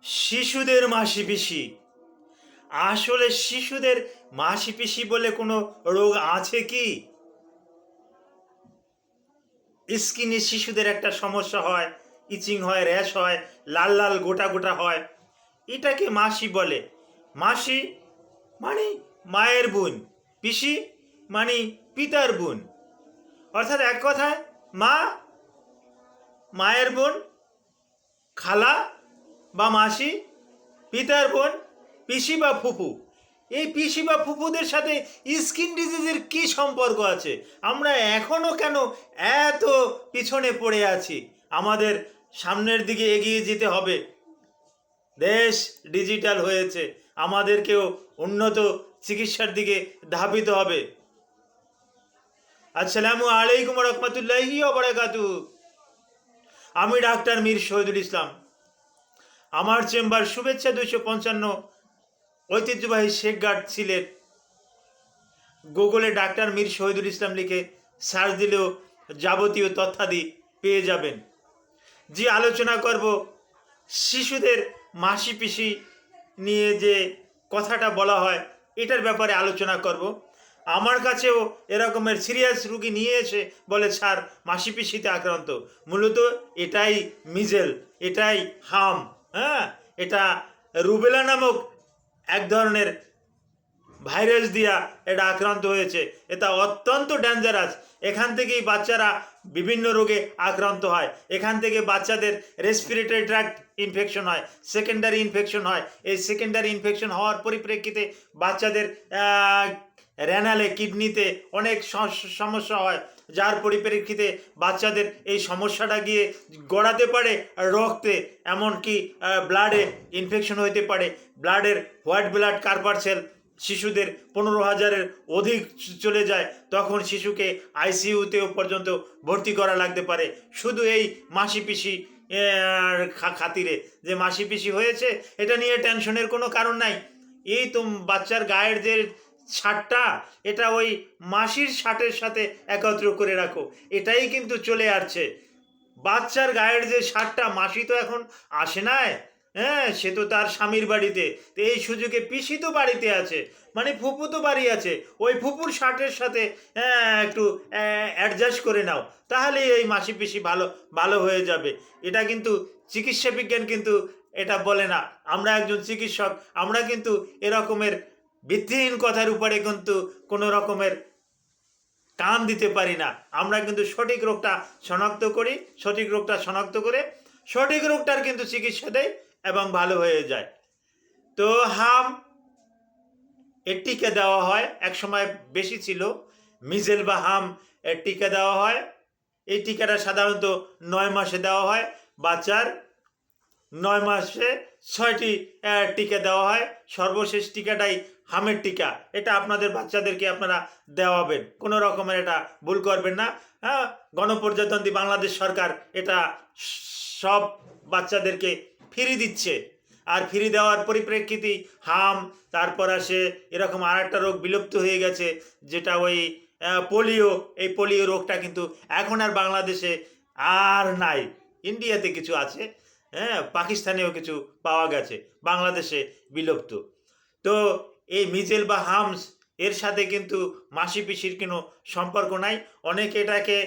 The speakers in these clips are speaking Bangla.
শিশুদের মাসিপিসি। আসলে শিশুদের মাসিপিসি বলে কোনো রোগ আছে কি? স্কিনে শিশুদের একটা সমস্যা হয়, ইচিং হয়, র্যাশ হয়, লাল লাল গোটা গোটা হয়, এটাকে মাসি বলে। মাসি মানে মায়ের বোন, পিসি মানে পিতার বোন। অর্থাৎ এক কথায় মা, মায়ের বোন, খালা বা মাসি, পিতার বোন, পিসি বা ফুফু। এই পিসি বা ফুফুদের সাথে স্কিন ডিজিজের কি সম্পর্ক আছে? আমরা এখনো কেন এত পিছনে পড়ে আছি? আমাদের সামনের দিকে এগিয়ে যেতে হবে। দেশ ডিজিটাল হয়েছে, আমাদেরকেও উন্নত চিকিৎসার দিকে ধাবিত হবে। আসসালামু আলাইকুম রহমতুল্লাহি ওয়া বারাকাতুহু। আমি ডাক্তার মীর শহীদুল ইসলাম। আমার চেম্বার শুভেচ্ছা 255, ঐতিহ্যবাহী শেখ গার্ড সিলেট। গুগলে ডাক্তার মীর শহীদুল ইসলাম লিখে সার্চ দিলেও যাবতীয় তথ্যাদি পেয়ে যাবেন। যে আলোচনা করব শিশুদের মাসিপিসি নিয়ে, যে কথাটা বলা হয় এটার ব্যাপারে আলোচনা করব। আমার কাছেও এরকমের সিরিয়াস রুগী নিয়ে এসে বলে, স্যার মাসিপিসিতে আক্রান্ত। মূলত এটাই মিজেল, এটাই হাম। হ্যাঁ, এটা রুবেলা নামক এক ধরনের ভাইরাস দিয়া এটা আক্রান্ত হয়েছে। এটা অত্যন্ত ডেঞ্জারাস। এখান থেকেই বাচ্চারা বিভিন্ন রোগে আক্রান্ত হয়। এখান থেকে বাচ্চাদের রেসপিরেটরি ট্র্যাক্ট ইনফেকশন হয়, সেকেন্ডারি ইনফেকশন হয়। এই সেকেন্ডারি ইনফেকশন হওয়ার পরিপ্রেক্ষিতে বাচ্চাদের রেনালে, কিডনিতে অনেক সমস্যা হয়, যার পরিপ্রেক্ষিতে বাচ্চাদের এই সমস্যাটা গিয়ে গড়াতে পারে রক্তে, এমনকি ব্লাডে ইনফেকশন হইতে পারে। ব্লাডের হোয়াইট ব্লাড কার্পার শিশুদের 15,000-এর অধিক চলে যায়, তখন শিশুকে আইসিইউতেও পর্যন্ত ভর্তি করা লাগতে পারে, শুধু এই মাসিপিসি খাতিরে। যে মাসিপিসি হয়েছে এটা নিয়ে টেনশনের কোনো কারণ নাই। এই তো বাচ্চার গায়ের যে ছাটটা, এটা ওই মাসির ছাটের সাথে একত্র করে রাখো, এটাই কিন্তু চলে আসছে। বাচ্চার গায়ের যে ছাটটা, মাসি তো এখন আসে নাই। হ্যাঁ, সে তো তার স্বামীর বাড়িতে। তো এই সুযোগে পিসি তো বাড়িতে আছে, মানে ফুপু তো বাড়ি আছে। ওই ফুপুর শার্টের সাথে একটু অ্যাডজাস্ট করে নাও, তাহলে এই মাসি পিসি ভালো ভালো হয়ে যাবে। এটা কিন্তু চিকিৎসা বিজ্ঞান কিন্তু এটা বলে না। আমরা একজন চিকিৎসক, আমরা কিন্তু এরকমের ভিত্তিহীন কথার উপরে কিন্তু কোনো রকমের কান দিতে পারি না। আমরা কিন্তু সঠিক রোগটা শনাক্ত করি, সঠিক রোগটা শনাক্ত করে সঠিক রোগটার কিন্তু চিকিৎসা দেয় এবং ভালো হয়ে যায়। তো হাম এর টিকা দেওয়া হয়, এক সময় বেশি ছিল। মিজেল বা হাম এর টিকা দেওয়া হয়। এই টিকাটা সাধারণত 9 মাসে দেওয়া হয়। বাচ্চার 9 মাসে 6টি টিকা দেওয়া হয়। সর্বশেষ টিকাটাই হামের টিকা। এটা আপনাদের বাচ্চাদেরকে আপনারা দেওয়াবেন, কোনো রকমের এটা ভুল করবেন না। হ্যাঁ, গণপ্রজাতন্ত্রী বাংলাদেশ সরকার এটা সব বাচ্চাদেরকে ফ্রি দিচ্ছে। আর ফ্রি দেওয়ার পরিপ্রেক্ষিতে হাম, তারপর আসে এরকম আর একটা রোগ বিলুপ্ত হয়ে গেছে, যেটা ওই পোলিও। এই পোলিও রোগটা কিন্তু এখন আর বাংলাদেশে আর নাই। ইন্ডিয়াতে কিছু আছে, হ্যাঁ, পাকিস্তানেও কিছু পাওয়া গেছে, বাংলাদেশে বিলুপ্ত। তো এই মিজেল বা হামস এর সাথে কিন্তু মাসিপিসির কোনো সম্পর্ক নাই। অনেকে এটাকে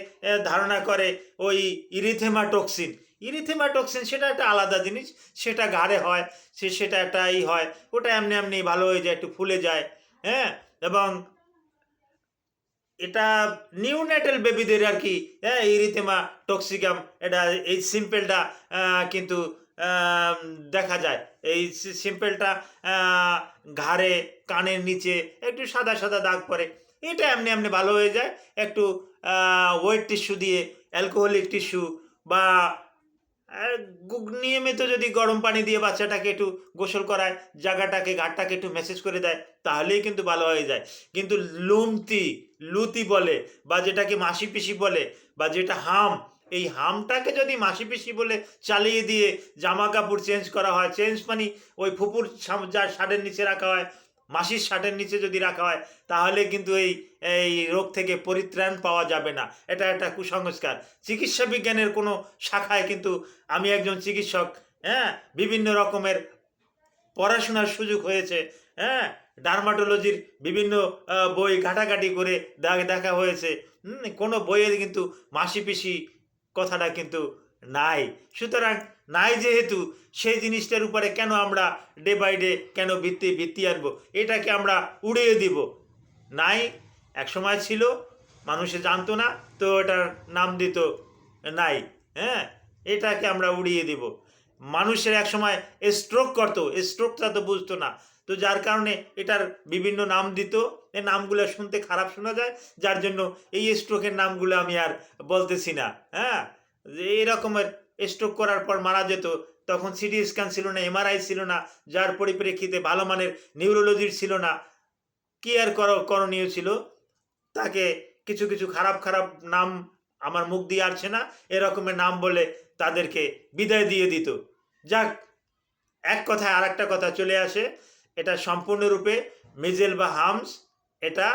ধারণা করে ওই ইরিথেমাটক্সিন। ইরিথেমাটক্সিন সেটা একটা আলাদা জিনিস, সেটা ঘাড়ে হয়, সেটা একটা হয়, ওটা এমনি এমনি ভালো হয়ে যায়, একটু ফুলে যায়। হ্যাঁ, এবং এটা নিউনেটাল বেবিদের আর কি। হ্যাঁ, ইরিথেমা টক্সিকাম, এটা এই সিম্পলটা কিন্তু দেখা যায়। এই সিম্পলটা ঘাড়ে, কানের নিচে একটু সাদা সাদা দাগ পড়ে, এটা এমনি এমনি ভালো হয়ে যায়। একটু ওয়েট টিস্যু দিয়ে, অ্যালকোহলিক টিস্যু বা নিয়মিত যদি গরম পানি দিয়ে বাচ্চাটাকে একটু গোসল করায়, জায়গাটাকে, ঘাটটাকে একটু ম্যাসেজ করে দেয়, তাহলেই কিন্তু ভালো হয়ে যায়। কিন্তু লুতি বলে, বা যেটাকে মাসিপিসি বলে, বা যেটা হাম, এই হামটাকে যদি মাসিপিসি বলে চালিয়ে দিয়ে জামা কাপড় চেঞ্জ করা হয়, চেঞ্জ মানে ওই ফুপুর যার শার্টের নিচে রাখা হয়, মাসির শার্টের নিচে যদি রাখা হয়, তাহলে কিন্তু এই এই রোগ থেকে পরিত্রাণ পাওয়া যাবে না। এটা একটা কুসংস্কার। চিকিৎসা বিজ্ঞানের কোনো শাখায় কিন্তু আমি একজন চিকিৎসক, হ্যাঁ, বিভিন্ন রকমের পড়াশোনার সুযোগ হয়েছে। হ্যাঁ, ডার্মাটোলজির বিভিন্ন বই ঘাটাঘাটি করে দেখা হয়েছে। কোনো বইয়ে কিন্তু মাসি-পিসি কথাটা কিন্তু নাই। সুতরাং নাই যেহেতু সেই জিনিসটার উপরে কেন আমরা ডে বাই ডে কেন ভিত্তি আনবো? এটাকে আমরা উড়িয়ে দিব। নাই, একসময় ছিল, মানুষে জানতো না, তো এটার নাম দিত নাই। হ্যাঁ, এটাকে আমরা উড়িয়ে দিব। মানুষের একসময় স্ট্রোক করতো, স্ট্রোকটা তো বুঝতো না, তো যার কারণে এটার বিভিন্ন নাম দিত। এই নামগুলো শুনতে খারাপ শোনা যায়, যার জন্য এই স্ট্রোকের নামগুলো আমি আর বলতেছি না। হ্যাঁ, যে এই রকমের স্ট্রোক করার পর মারা যেত, তখন সিটি স্ক্যান ছিল না, এমআরআই ছিল না, যার পরিপ্রেক্ষিতে ভালো মানের নিউরোলজির ছিল না। কি আর করণীয় ছিল? তাকে কিছু কিছু খারাপ খারাপ নাম আমার মুখ দিয়ে আসছে না, এরকমের নাম বলে তাদেরকে বিদায় দিয়ে দিত। যাক, এক কথায় আর একটা কথা চলে আসে, এটা সম্পূর্ণরূপে মিজেল বা হামস, এটা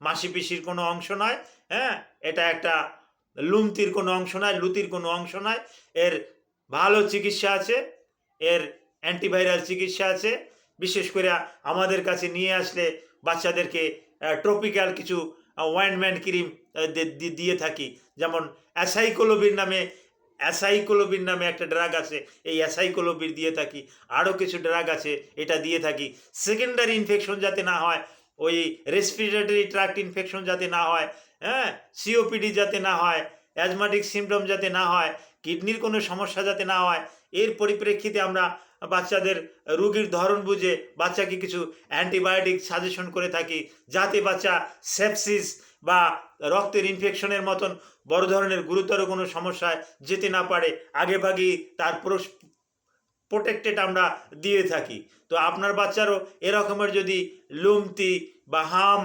মাসিপিসির কোনো অংশ নয়। হ্যাঁ, এটা একটা লুমতির কোনো অংশ নয়, লুতির কোনো অংশ নয়। এর ভালো চিকিৎসা আছে, এর অ্যান্টিভাইরাল চিকিৎসা আছে। বিশেষ করে আমাদের কাছে নিয়ে আসলে বাচ্চাদেরকে ট্রপিক্যাল কিছু ওয়াইনম্যান ক্রিম দিয়ে থাকি। যেমন অ্যাসাইক্লোভির নামে একটা ড্রাগ আছে, এই অ্যাসাইক্লোভির দিয়ে থাকি। আরও কিছু ড্রাগ আছে, এটা দিয়ে থাকি। সেকেন্ডারি ইনফেকশন যাতে না হয়, ওই রেসপিরেটরি ট্র্যাক্ট ইনফেকশন যাতে না হয়, হ্যাঁ, সিওপিডি যাতে না হয়, অ্যাজমাটিক সিমটম যাতে না হয়, কিডনির কোনো সমস্যা যাতে না হয়, এর পরিপ্রেক্ষিতে আমরা বাচ্চাদের রোগীর ধরন বুঝে বাচ্চাকে কিছু অ্যান্টিবায়োটিক সাজেশন করে থাকি, যাতে বাচ্চা সেপসিস বা রক্তের ইনফেকশনের মতন বড় ধরনের গুরুতর কোনো সমস্যায় যেতে না পারে, আগেভাগেই তার প্রোটেক্টেড আমরা দিয়ে থাকি। তো আপনার বাচ্চারও এরকমের যদি লুমতি বা হাম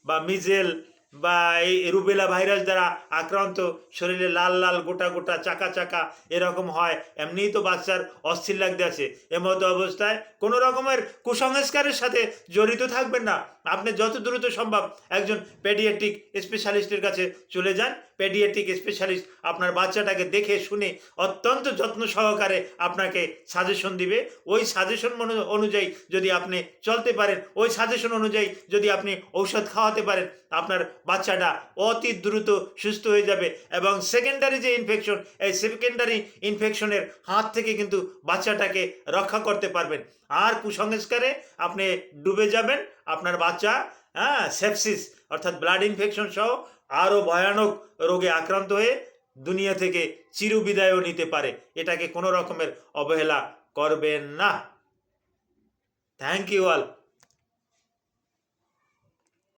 বা মিজেল বা এই রুবেলা ভাইরাস দ্বারা আক্রান্ত, শরীরে লাল লাল গোটা গোটা চাকা চাকা এরকম হয়, এমনিই তো বাচ্চার অস্থির লাগতে আছে, এমতো অবস্থায় কোনো রকমের কুসংস্কারের সাথে জড়িত থাকবেন না। আপনি যত দ্রুত সম্ভব একজন পেডিয়াট্রিক স্পেশালিস্টের কাছে চলে যান। পেডিয়াট্রিক স্পেশালিস্ট আপনার বাচ্চাটাকে দেখে শুনে অত্যন্ত যত্ন সহকারে আপনাকে সাজেশন দিবে। ওই সাজেশন অনুযায়ী যদি আপনি চলতে পারেন, ওই সাজেশন অনুযায়ী যদি আপনি ঔষধ খাওয়াতে পারেন, আপনার বাচ্চাটা অতি দ্রুত সুস্থ হয়ে যাবে। এবং সেকেন্ডারি যে ইনফেকশন, এই সেকেন্ডারি ইনফেকশনের হাত থেকে কিন্তু বাচ্চাটাকে রক্ষা করতে পারবেন। আর কুসংস্কারে আপনি ডুবে যাবেন, আপনার বাচ্চা সেপসিস অর্থাৎ ব্লাড ইনফেকশন সহ আরও ভয়ানক রোগে আক্রান্ত হয়ে দুনিয়া থেকে চিরবিদায়ও নিতে পারে। এটাকে কোনো রকমের অবহেলা করবেন না। Thank you all.